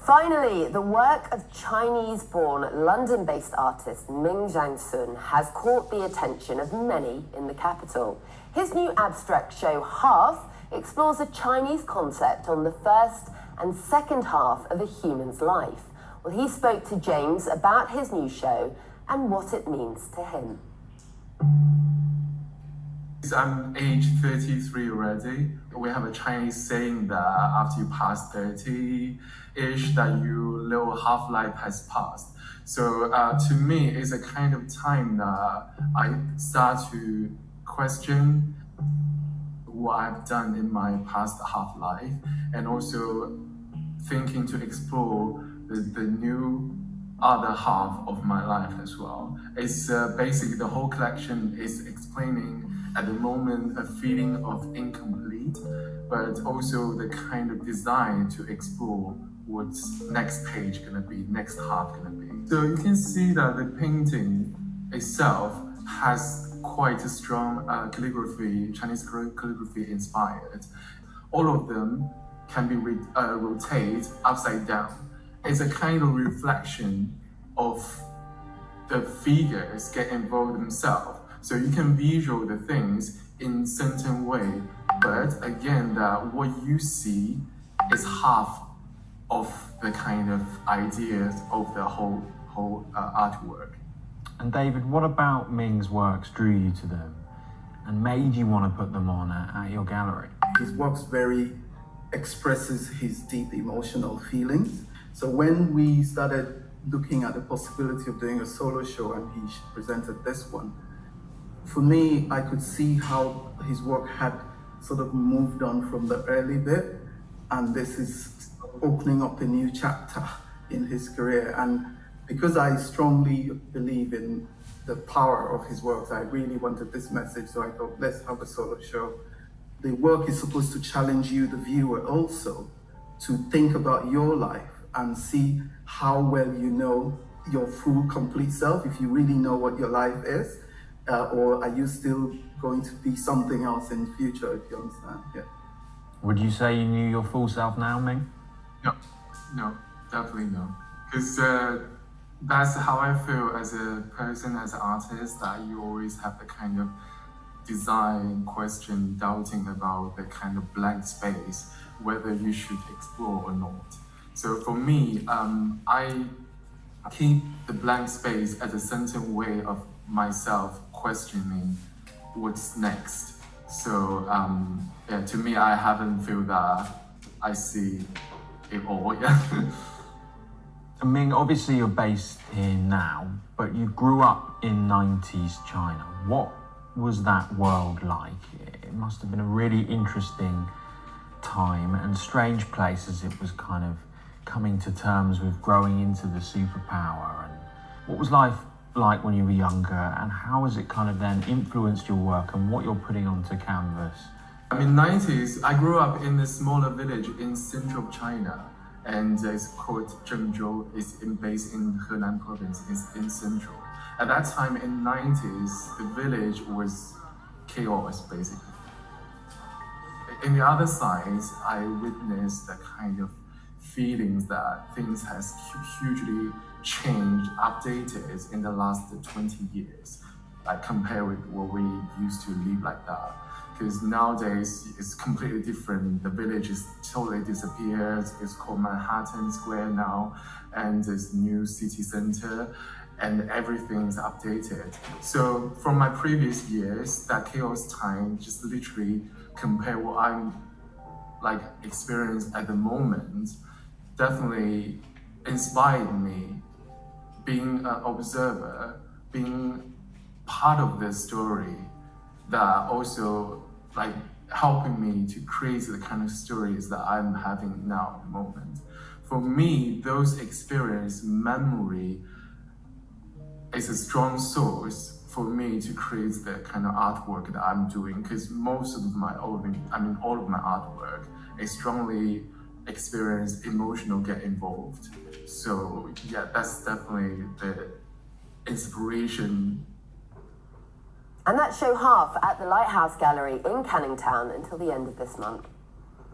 Finally, the work of Chinese-born, London-based artist Mingzhang has caught the attention of many in the capital. His new abstract show, Half, explores a Chinese concept on the first and second half of a human's life. Well, he spoke to James about his new show and what it means to him. I'm age 33 already. We have a Chinese saying that after you pass 30-ish, that your little half-life has passed. So to me, it's a kind of time that I start to question what I've done in my past half-life, and also thinking to explore the new other half of my life as well. It's basically the whole collection is explaining at the moment a feeling of incomplete, but also the kind of design to explore what's next page gonna be, next half gonna be. So you can see that the painting itself has quite a strong calligraphy, Chinese calligraphy inspired. All of them can be rotated upside down. It's a kind of reflection of the figures get involved themselves. So you can visual the things in certain way, but again, that what you see is half of the kind of ideas of the whole artwork. And David, what about Ming's works drew you to them and made you want to put them on at your gallery? His works very expresses his deep emotional feelings. So when we started looking at the possibility of doing a solo show and he presented this one, for me, I could see how his work had sort of moved on from the early bit, and this is opening up a new chapter in his career. And because I strongly believe in the power of his works, I really wanted this message, so I thought, let's have a solo show. The work is supposed to challenge you, the viewer, also to think about your life and see how well you know your full, complete self, if you really know what your life is. Or are you still going to be something else in the future, if you understand? Yeah. Would you say you knew your full self now, Ming? No, definitely no. Because that's how I feel as a person, as an artist, that you always have the kind of design question, doubting about the kind of blank space, whether you should explore or not. So for me, I keep the blank space as a certain way of myself questioning what's next. So yeah, to me, I haven't feel that I see it all yet. I mean, obviously you're based here now, but you grew up in 90s China. What was that world like? It must have been a really interesting time and strange place as it was kind of coming to terms with growing into the superpower. And what was life like when you were younger, and how has it kind of then influenced your work and what you're putting onto canvas? I mean, 90s, I grew up in a smaller village in central China, and it's called Zhengzhou. It's based in Henan province, it's in central. At that time in 90s, the village was chaos, basically. In the other side, I witnessed the kind of feelings that things has hugely changed, updated in the last 20 years, like compared with what we used to live like that. Because nowadays it's completely different. The village is totally disappeared. It's called Manhattan Square now, and it's new city center, and everything's updated. So from my previous years, that chaos time just literally compare what I'm like experienced at the moment, definitely inspired me. Being an observer, being part of this story, that also like helping me to create the kind of stories that I'm having now at the moment. For me, those experience memory is a strong source for me to create the kind of artwork that I'm doing, because most of all of my artwork, I strongly experience emotional get involved. So yeah, that's definitely the inspiration. And that show Half at the Lighthouse Gallery in Canning Town until the end of this month.